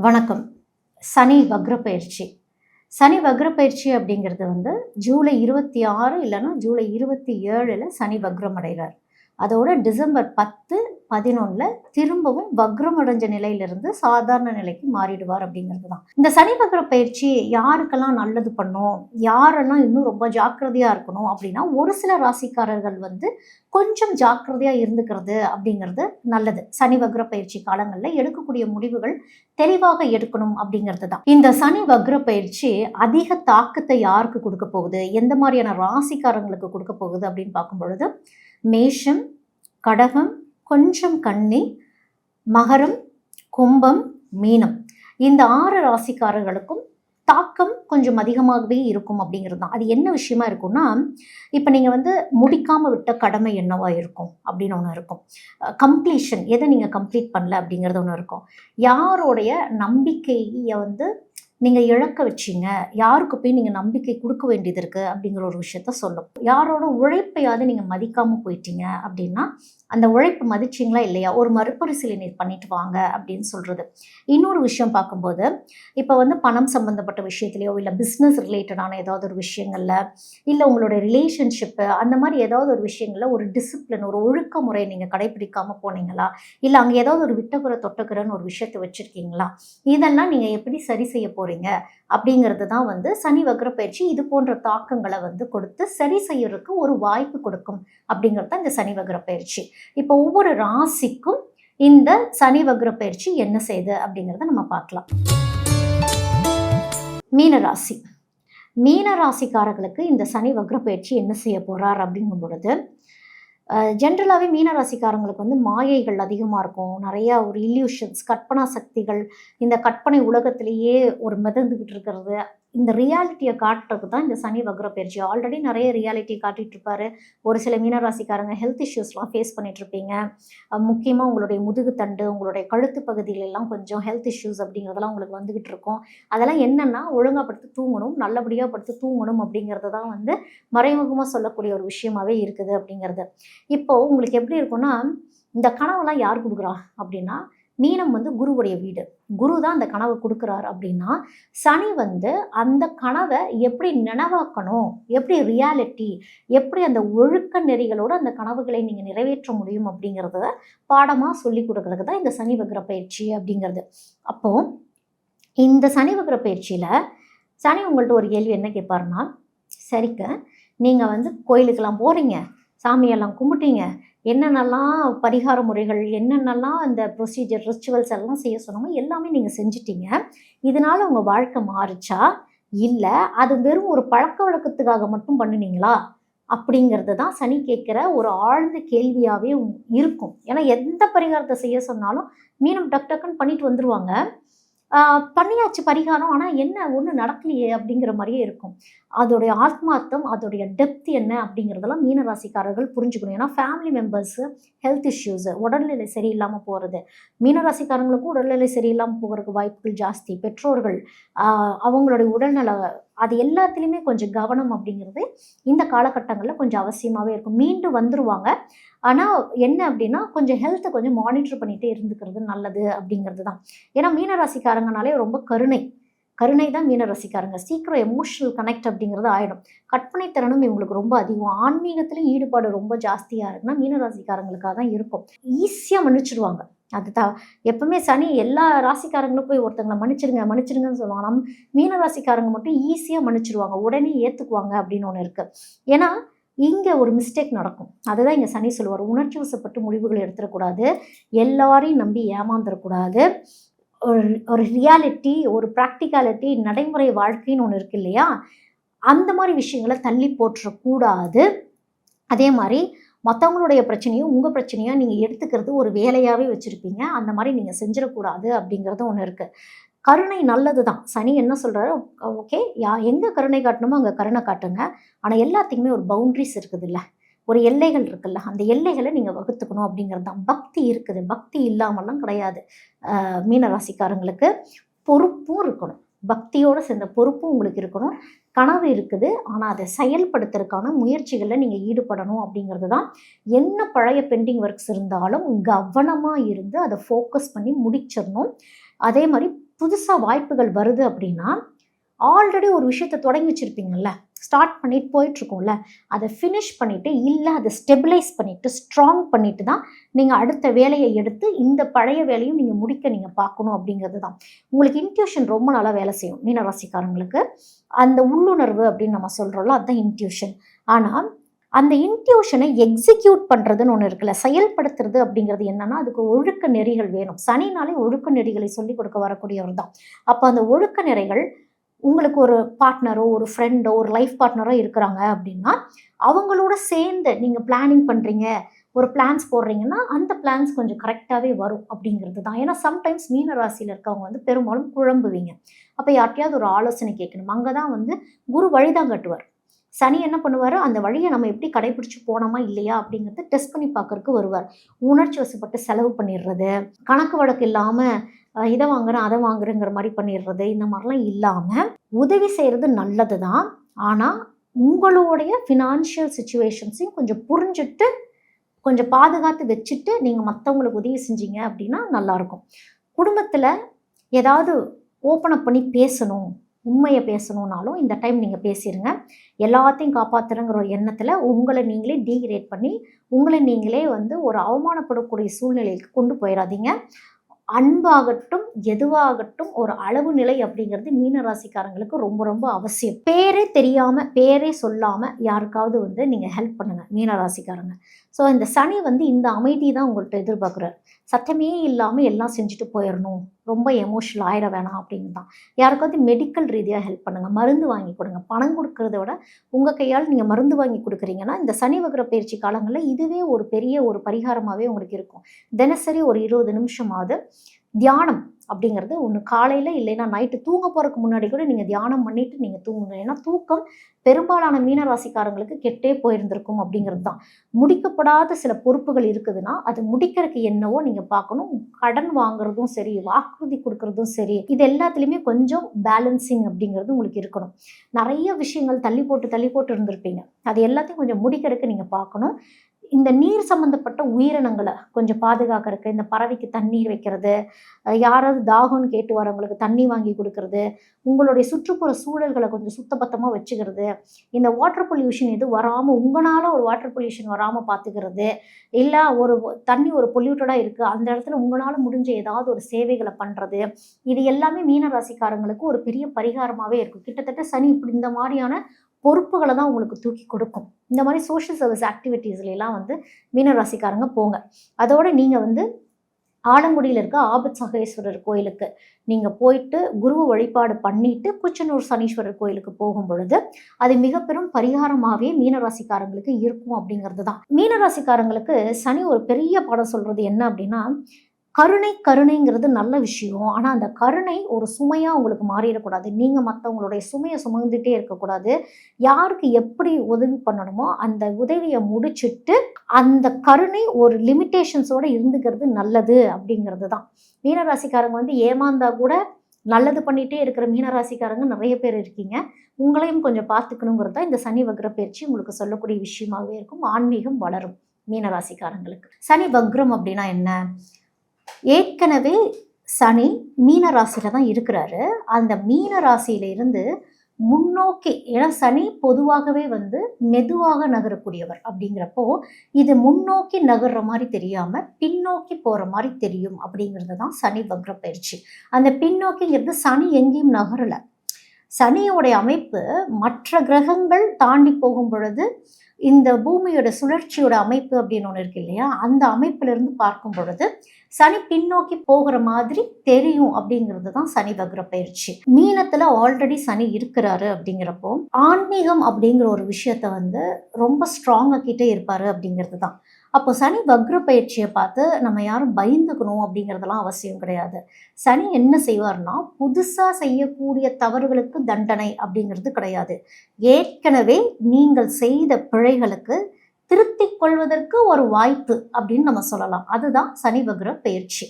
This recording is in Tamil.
வணக்கம். சனி வக்ர பயிற்சி. சனி வக்ர பயிற்சி அப்படிங்கிறது ஜூலை 26 இல்லைன்னா ஜூலை 27 சனி வக்ரம் அடைகிறார். அதோட டிசம்பர் 10, 11 திரும்பவும் வக்ரம் அடைஞ்ச நிலையிலிருந்து சாதாரண நிலைக்கு மாறிடுவார் அப்படிங்கிறது தான். இந்த சனி வக்ர பயிற்சி யாருக்கெல்லாம் நல்லது பண்ணும், யாரெல்லாம் இன்னும் ரொம்ப ஜாக்கிரதையா இருக்கணும் அப்படின்னா, ஒரு சில ராசிக்காரர்கள் கொஞ்சம் ஜாக்கிரதையா இருந்துக்கிறது அப்படிங்கிறது நல்லது. சனி வக்ர பயிற்சி காலங்களில் எடுக்கக்கூடிய முடிவுகள் தெளிவாக எடுக்கணும் அப்படிங்கிறது தான். இந்த சனி வக்ர பயிற்சி அதிக தாக்கத்தை யாருக்கு கொடுக்க போகுது, எந்த மாதிரியான ராசிக்காரங்களுக்கு கொடுக்க போகுது அப்படின்னு பார்க்கும் பொழுது, மேஷம், கடகம், கொஞ்சம் கன்னி, மகரம், கும்பம், மீனம், இந்த 6 ராசிக்காரர்களுக்கும் தாக்கம் கொஞ்சம் அதிகமாகவே இருக்கும் அப்படிங்கிறது தான். அது என்ன விஷயமா இருக்கும்னா, இப்போ நீங்கள் முடிக்காமல் விட்ட கடமை என்னவா இருக்கும் அப்படின்னு ஒன்று இருக்கும். கம்ப்ளீஷன், எதை நீங்கள் கம்ப்ளீட் பண்ணல அப்படிங்கிறது ஒன்று இருக்கும். யாரோடைய நம்பிக்கையை நீங்கள் இழக்க வச்சிங்க, யாருக்கு போய் நீங்கள் நம்பிக்கை கொடுக்க வேண்டியது இருக்குது அப்படிங்கிற ஒரு விஷயத்த சொல்லும். யாரோட உழைப்பையாவது நீங்கள் மதிக்காமல் போயிட்டீங்க அப்படின்னா, அந்த உழைப்பு மதிச்சிங்களா இல்லையா, ஒரு மறுபரிசீலனை பண்ணிட்டு வாங்க அப்படின்னு சொல்கிறது. இன்னொரு விஷயம் பார்க்கும்போது, இப்போ பணம் சம்மந்தப்பட்ட விஷயத்துலையோ இல்லை பிஸ்னஸ் ரிலேட்டடான ஏதாவது ஒரு விஷயங்களில், இல்லை உங்களோட ரிலேஷன்ஷிப்பு அந்த மாதிரி ஏதாவது ஒரு விஷயங்களில் ஒரு டிசிப்ளின், ஒரு ஒழுக்க முறை நீங்கள் கடைபிடிக்காமல் போனீங்களா, இல்லை அங்கே ஏதாவது ஒரு விட்டக்குறை தொட்டக்குறைன்னு ஒரு விஷயத்தை வச்சுருக்கீங்களா, இதெல்லாம் நீங்கள் எப்படி சரி செய்ய போகிறீங்க அப்படிங்கிறது தான் சனி வக்ர பயிற்சி இது போன்ற தாக்கங்களை கொடுத்து சரி செய்யறதுக்கு ஒரு வாய்ப்பு கொடுக்கும் அப்படிங்கிறது தான் இந்த சனி வக்ர பயிற்சி. இப்போ ஒவ்வொரு ராசிக்கும் இந்த சனி வக்ர பயிற்சி என்ன செய்யுது அப்படிங்கிறத நம்ம பார்க்கலாம். மீனராசி. மீனராசிக்காரர்களுக்கு இந்த சனி வக்ர பயிற்சி என்ன செய்ய போறார் அப்படிங்கும் பொழுது, ஜென்ரலாகவே மீனராசிக்காரங்களுக்கு மாயைகள் அதிகமாக இருக்கும். நிறையா ஒரு இல்யூஷன்ஸ், கற்பனா சக்திகள், இந்த கற்பனை உலகத்திலேயே ஒரு மிதந்துக்கிட்டு இருக்கிறது, இந்த ரியாலிட்டியை காட்டுறதுக்கு தான் இந்த சனி வக்ர பயிற்சி. ஆல்ரெடி நிறைய ரியாலிட்டியை காட்டிகிட்டு இருப்பாரு. ஒரு சில மீனராசிக்காரங்க ஹெல்த் இஷ்யூஸ்லாம் ஃபேஸ் பண்ணிகிட்ருப்பீங்க. முக்கியமாக உங்களுடைய முதுகுத்தண்டு, உங்களுடைய கழுத்து பகுதியிலெல்லாம் கொஞ்சம் ஹெல்த் இஷ்யூஸ் அப்படிங்கிறதெல்லாம் உங்களுக்கு வந்துக்கிட்டு இருக்கும். அதெல்லாம் என்னென்னா, ஒழுங்காக படுத்து தூங்கணும், நல்லபடியாக படுத்து தூங்கணும் அப்படிங்கிறது தான் மறைமுகமாக சொல்லக்கூடிய ஒரு விஷயமாகவே இருக்குது அப்படிங்கிறது. இப்போது உங்களுக்கு எப்படி இருக்குன்னா, இந்த கனவெல்லாம் யார் கொடுக்குறா அப்படின்னா, மீனம் குருவுடைய வீடு, குரு தான் அந்த கனவை கொடுக்குறாரு அப்படின்னா, சனி அந்த கனவை எப்படி நினைவாக்கணும், எப்படி ரியாலிட்டி, எப்படி அந்த ஒழுக்க நெறிகளோடு அந்த கனவுகளை நீங்கள் நிறைவேற்ற முடியும் அப்படிங்கிறத பாடமாக சொல்லி கொடுக்கறதுக்கு தான் இந்த சனி வக்ர பயிற்சி அப்படிங்கிறது. அப்போது இந்த சனி வக்ர பயிற்சியில் சனி உங்கள்கிட்ட ஒரு கேள்வி என்ன கேட்பாருன்னா, சரிக்க நீங்கள் கோயிலுக்கெல்லாம் போகிறீங்க, சாமியெல்லாம் கும்பிட்டீங்க, என்னென்னலாம் பரிகார முறைகள், என்னென்னலாம் அந்த ப்ரொசீஜர் ரிச்சுவல்ஸ் எல்லாம் செய்ய சொன்னாமோ எல்லாமே நீங்கள் செஞ்சிட்டீங்க. இதனால் உங்கள் வாழ்க்கை மாறுச்சா, இல்லை அது வெறும் ஒரு பழக்க வழக்கத்துக்காக மட்டும் பண்ணினீங்களா அப்படிங்கிறது தான் சனி கேட்குற ஒரு ஆழ்ந்த கேள்வியாகவே இருக்கும். ஏன்னா எந்த பரிகாரத்தை செய்ய சொன்னாலும் மீனம் டக் டக்குன்னு பண்ணிட்டு வந்துடுவாங்க. பண்ணியாச்சு பரிகாரம், ஆனால் என்ன ஒன்றும் நடக்கலையே அப்படிங்கிற மாதிரியே இருக்கும். அதோடைய ஆத்மார்த்தம், அதோடைய டெப்த் என்ன அப்படிங்கிறதெல்லாம் மீனராசிக்காரர்கள் புரிஞ்சுக்கணும். ஏன்னா ஃபேமிலி மெம்பர்ஸு ஹெல்த் இஷ்யூஸு, உடல்நிலை சரியில்லாமல் போகிறது, மீனராசிக்காரங்களுக்கும் உடல்நிலை சரியில்லாமல் போகிறதுக்கு வாய்ப்புகள் ஜாஸ்தி. பெற்றோர்கள், அவங்களுடைய உடல்நல, அது எல்லாத்துலேயுமே கொஞ்சம் கவனம் அப்படிங்கிறது இந்த காலகட்டங்களில் கொஞ்சம் அவசியமாகவே இருக்கும். மீண்டு வந்துடுவாங்க, ஆனால் என்ன அப்படின்னா கொஞ்சம் ஹெல்த்தை கொஞ்சம் மானிட்டர் பண்ணிகிட்டே இருந்துக்கிறது நல்லது அப்படிங்கிறது தான். ஏன்னா மீனராசிக்காரங்கனாலே ரொம்ப கருணை தான் மீனராசிக்காரங்க. சீக்கிரம் எமோஷனல் கனெக்ட் அப்படிங்கிறது ஆகிடும். கற்பனை திறனும் இவங்களுக்கு ரொம்ப அதிகம். ஆன்மீகத்துலேயும் ஈடுபாடு ரொம்ப ஜாஸ்தியாக இருக்குன்னா மீனராசிக்காரங்களுக்காக தான் இருக்கும். ஈஸியாக மன்னிச்சிடுவாங்க. அதுதான் எப்பவுமே சனி எல்லா ராசிக்காரங்களும் போய் ஒருத்தங்களை மன்னிச்சிருங்கன்னு சொல்லுவாங்க. மீனராசிக்காரங்க மட்டும் ஈஸியாக மன்னிச்சிடுவாங்க, உடனே ஏற்றுக்குவாங்க அப்படின்னு ஒன்று இருக்குது. ஏன்னா இங்கே ஒரு மிஸ்டேக் நடக்கும். அதுதான் இங்கே சனி சொல்லுவார், உணர்ச்சி வசப்பட்டு முடிவுகள் எடுத்துடக்கூடாது, எல்லாரையும் நம்பி ஏமாந்துடக்கூடாது, ஒரு ரியாலிட்டி, ஒரு ப்ராக்டிகாலிட்டி, நடைமுறை வாழ்க்கைன்னு ஒன்று இருக்குது இல்லையா, அந்த மாதிரி விஷயங்களை தள்ளி போட்டுறக்கூடாது. அதே மாதிரி மற்றவங்களுடைய பிரச்சனையும் உங்கள் பிரச்சனையாக நீங்கள் எடுத்துக்கிறது ஒரு வேலையாகவே வச்சுருப்பீங்க, அந்த மாதிரி நீங்கள் செஞ்சிடக்கூடாது அப்படிங்கிறது ஒன்று இருக்குது. கருணை நல்லது தான். சனி என்ன சொல்கிறாரு, ஓகே எங்கே கருணை காட்டணுமோ அங்கே கருணை காட்டுங்க, ஆனால் எல்லாத்துக்குமே ஒரு பவுண்ட்ரிஸ் இருக்குதுல்ல, ஒரு எல்லைகள் இருக்குல்ல, அந்த எல்லைகளை நீங்கள் வகுத்துக்கணும் அப்படிங்கிறது தான். பக்தி இருக்குது, பக்தி இல்லாமல்லாம் கிடையாது. மீனராசிக்காரங்களுக்கு பொறுப்பும் இருக்கணும், பக்தியோடு சேர்ந்த பொறுப்பும் உங்களுக்கு இருக்கணும். கனவு இருக்குது, ஆனால் அதை செயல்படுத்துறதுக்கான முயற்சிகளில் நீங்கள் ஈடுபடணும் அப்படிங்கிறது தான். என்ன பழைய பெண்டிங் ஒர்க்ஸ் இருந்தாலும் கவனமாக இருந்து அதை ஃபோக்கஸ் பண்ணி முடிச்சிடணும். அதே மாதிரி புதுசாக வாய்ப்புகள் வருது அப்படின்னா, ஆல்ரெடி ஒரு விஷயத்த தொடங்கி வச்சுருப்பீங்கள்ல, ஸ்டார்ட் பண்ணிட்டு போயிட்டுருக்கோம்ல, அதை ஃபினிஷ் பண்ணிவிட்டு, இல்லை அதை ஸ்டெபிலைஸ் பண்ணிவிட்டு, ஸ்ட்ராங் பண்ணிட்டு தான் நீங்கள் அடுத்த வேலையை எடுத்து இந்த பழைய வேலையும் நீங்கள் முடிக்க நீங்கள் பார்க்கணும் அப்படிங்கிறது தான். உங்களுக்கு இன்ட்யூஷன் ரொம்ப நல்லா வேலை செய்யும் மீனராசிக்காரங்களுக்கு. அந்த உள்ளுணர்வு அப்படின்னு நம்ம சொல்கிறோம்ல, அதுதான் இன்ட்யூஷன். ஆனால் அந்த இன்ட்யூஷனை எக்ஸிக்யூட் பண்ணுறதுன்னு ஒன்று இருக்குல்ல, செயல்படுத்துறது அப்படிங்கிறது என்னன்னா, அதுக்கு ஒழுக்க நெறிகள் வேணும். சனினாலே ஒழுக்க நெறிகளை சொல்லிக் கொடுக்க வரக்கூடியவர் தான். அப்போ அந்த ஒழுக்க நெறிகள் உங்களுக்கு ஒரு பார்ட்னரோ, ஒரு ஃப்ரெண்டோ, ஒரு லைஃப் பார்ட்னரோ இருக்கிறாங்க அப்படின்னா, அவங்களோட சேர்ந்து நீங்கள் பிளானிங் பண்ணுறீங்க, ஒரு பிளான்ஸ் போடுறீங்கன்னா, அந்த பிளான்ஸ் கொஞ்சம் கரெக்டாகவே வரும் அப்படிங்கிறது தான். ஏன்னா சம்டைம்ஸ் மீன ராசியில் இருக்கவங்க வந்து பெரும்பாலும் குழம்புவீங்க. அப்போ யார்ட்டையாவது ஒரு ஆலோசனை கேட்கணும். அங்கே தான் வந்து குரு வழி தான் காட்டுவார். சனி என்ன பண்ணுவார், அந்த வழியை நம்ம எப்படி கடைபிடிச்சு போனோமா இல்லையா அப்படிங்கிறத டெஸ்ட் பண்ணி பார்க்கறதுக்கு வருவார். உணர்ச்சி வசப்பட்டு செலவு பண்ணிடுறது, கணக்கு வழக்கு இல்லாமல் இதை வாங்குறேன் அதை வாங்குறேங்கிற மாதிரி பண்ணிடுறது, இந்த மாதிரிலாம் இல்லாமல் உதவி செய்கிறது நல்லது தான். ஆனால் உங்களுடைய ஃபினான்ஷியல் சுச்சுவேஷன்ஸையும் கொஞ்சம் புரிஞ்சுட்டு, கொஞ்சம் பாதுகாத்து வச்சுட்டு நீங்கள் மற்றவங்களுக்கு உதவி செஞ்சீங்க அப்படின்னா நல்லாயிருக்கும். குடும்பத்தில் ஏதாவது ஓப்பன் அப் பண்ணி பேசணும், உண்மையை பேசணுன்னாலும் இந்த டைம் நீங்கள் பேசிடுங்க. எல்லாத்தையும் காப்பாற்றுறங்கிற ஒரு எண்ணத்தில் உங்களை நீங்களே டீக்ரேட் பண்ணி, உங்களை நீங்களே வந்து ஒரு அவமானப்படக்கூடிய சூழ்நிலைக்கு கொண்டு போயிடாதீங்க. அன்பாகட்டும் எதுவாகட்டும் ஒரு அளவு நிலை அப்படிங்கிறது மீனராசிக்காரங்களுக்கு ரொம்ப ரொம்ப அவசியம். பேரே தெரியாமல், பேரே சொல்லாமல் யாருக்காவது வந்து நீங்கள் ஹெல்ப் பண்ணுங்கள் மீனராசிக்காரங்க. ஸோ இந்த சனி வந்து இந்த அமைதி தான் உங்கள்கிட்ட எதிர்பார்க்குறார். சத்தமே இல்லாமல் எல்லாம் செஞ்சுட்டு போயிடணும், ரொம்ப எமோஷனல் ஆயிட வேணாம் அப்படின்னு தான். யாருக்காவது மெடிக்கல் ரீதியாக ஹெல்ப் பண்ணுங்கள், மருந்து வாங்கி கொடுங்க. பணம் கொடுக்கறத விட உங்கள் கையால் நீங்கள் மருந்து வாங்கி கொடுக்குறீங்கன்னா, இந்த சனி வக்ர பயிற்சி காலங்களில் இதுவே ஒரு பெரிய ஒரு பரிகாரமாகவே உங்களுக்கு இருக்கும். தினசரி ஒரு 20 நிமிஷமாவது தியானம் அப்படிங்கிறது ஒன்று, காலையில் இல்லைன்னா நைட்டு தூங்க போகிறதுக்கு முன்னாடி கூட நீங்கள் தியானம் பண்ணிவிட்டு நீங்கள் தூங்குங்க. ஏன்னா தூக்கம் பெரும்பாலான மீனராசிக்காரங்களுக்கு கெட்டே போயிருந்திருக்கும் அப்படிங்கிறது தான். முடிக்கப்படாத சில பொறுப்புகள் இருக்குதுன்னா அது முடிக்கிறதுக்கு என்னவோ நீங்கள் பார்க்கணும். கடன் வாங்குறதும் சரி, வாக்குறுதி கொடுக்கறதும் சரி, இது எல்லாத்துலேயுமே கொஞ்சம் பேலன்சிங் அப்படிங்கிறது உங்களுக்கு இருக்கணும். நிறைய விஷயங்கள் தள்ளி போட்டு இருந்திருப்பீங்க, அது எல்லாத்தையும் கொஞ்சம் முடிக்கிறதுக்கு நீங்கள் பார்க்கணும். இந்த நீர் சம்மந்தப்பட்ட உயிரினங்களை கொஞ்சம் பாதுகாக்கிறதுக்கு, இந்த பறவைக்கு தண்ணீர் வைக்கிறது, யாராவது தாகம்னு கேட்டு வரவங்களுக்கு தண்ணி வாங்கி கொடுக்கறது, உங்களுடைய சுற்றுப்புற சூழல்களை கொஞ்சம் சுத்தபத்தமாக வச்சுக்கிறது, இந்த வாட்டர் பொல்யூஷன் எது வராமல், உங்களால் ஒரு வாட்டர் பொல்யூஷன் வராமல் பார்த்துக்கிறது, இல்லை ஒரு தண்ணி ஒரு பொல்யூட்டடாக இருக்குது அந்த இடத்துல உங்களால் முடிஞ்ச ஏதாவது ஒரு சேவைகளை பண்ணுறது, இது எல்லாமே மீனராசிக்காரங்களுக்கு ஒரு பெரிய பரிகாரமாகவே இருக்கும். கிட்டத்தட்ட சனி இப்படி இந்த மாதிரியான பொறுப்புகளை தான் உங்களுக்கு தூக்கி கொடுக்கும். இந்த மாதிரி சோஷியல் சர்வீஸ் ஆக்டிவிட்டீஸ்லாம் வந்து மீனராசிக்காரங்க போங்க. அதோட நீங்கள் வந்து ஆலங்குடியில் இருக்க ஆபத் சகேஸ்வரர் கோயிலுக்கு நீங்கள் போயிட்டு குருவை வழிபாடு பண்ணிட்டு குச்சனூர் சனீஸ்வரர் கோயிலுக்கு போகும் பொழுது அது மிக பெரும் பரிகாரமாகவே மீனராசிக்காரங்களுக்கு இருக்கும் அப்படிங்கிறது தான். மீனராசிக்காரங்களுக்கு சனி ஒரு பெரிய பாடம் சொல்கிறது என்ன அப்படின்னா, கருணைங்கிறது நல்ல விஷயம். ஆனால் அந்த கருணை ஒரு சுமையாக உங்களுக்கு மாறிடக்கூடாது. நீங்கள் மற்றவங்களுடைய சுமையை சுமந்துகிட்டே இருக்கக்கூடாது. யாருக்கு எப்படி உதவி பண்ணணுமோ அந்த உதவியை முடிச்சுட்டு அந்த கருணை ஒரு லிமிட்டேஷன்ஸோடு இருந்துக்கிறது நல்லது அப்படிங்கிறது தான். மீனராசிக்காரங்க வந்து ஏமாந்தா கூட நல்லது பண்ணிகிட்டே இருக்கிற மீனராசிக்காரங்க நிறைய பேர் இருக்கீங்க. உங்களையும் கொஞ்சம் பார்த்துக்கணுங்கிறது தான் இந்த சனி வக்ர பயிற்சி உங்களுக்கு சொல்லக்கூடிய விஷயமாகவே இருக்கும். ஆன்மீகம் வளரும் மீனராசிக்காரங்களுக்கு. சனி வக்ரம் அப்படின்னா என்ன? ஏற்கனவே சனி மீன ராசியில தான் இருக்கிறாரு. அந்த மீன ராசியில இருந்து முன்னோக்கி, ஏன்னா சனி பொதுவாகவே வந்து மெதுவாக நகரக்கூடியவர் அப்படிங்கிறப்போ இது முன்னோக்கி நகர்ற மாதிரி தெரியாம பின்னோக்கி போற மாதிரி தெரியும் அப்படிங்கிறது தான் சனி வக்ர பயிற்சி. அந்த பின்னோக்கிங்கிறது சனி எங்கேயும் நகரல. சனியோடைய அமைப்பு மற்ற கிரகங்கள் தாண்டி போகும் பொழுது இந்த பூமியோட சுழற்சியோட அமைப்பு அப்படின்னு ஒன்று இருக்கு இல்லையா, அந்த அமைப்பிலிருந்து பார்க்கும் பொழுது சனி பின்னோக்கி போகிற மாதிரி தெரியும் அப்படிங்கிறது தான் சனி வக்ர பயிற்சி. மீனத்துல ஆல்ரெடி சனி இருக்கிறாரு அப்படிங்கிறப்போ ஆன்மீகம் அப்படிங்கிற ஒரு விஷயத்த வந்து ரொம்ப ஸ்ட்ராங் ஆக்கிட்டே இருப்பாரு அப்படிங்கிறது தான். அப்போ சனி வக்ர பயிற்சியை பார்த்து நம்ம யாரும் பயந்துக்கணும் அப்படிங்கிறதெல்லாம் அவசியம் கிடையாது. சனி என்ன செய்வார்னா, புதுசாக செய்யக்கூடிய தவறுகளுக்கு தண்டனை அப்படிங்கிறது கிடையாது. ஏற்கனவே நீங்கள் செய்த பிழைகளுக்கு திருத்திக் கொள்வதற்கு ஒரு வாய்ப்பு அப்படின்னு நம்ம சொல்லலாம். அதுதான் சனி வக்ர பயிற்சி.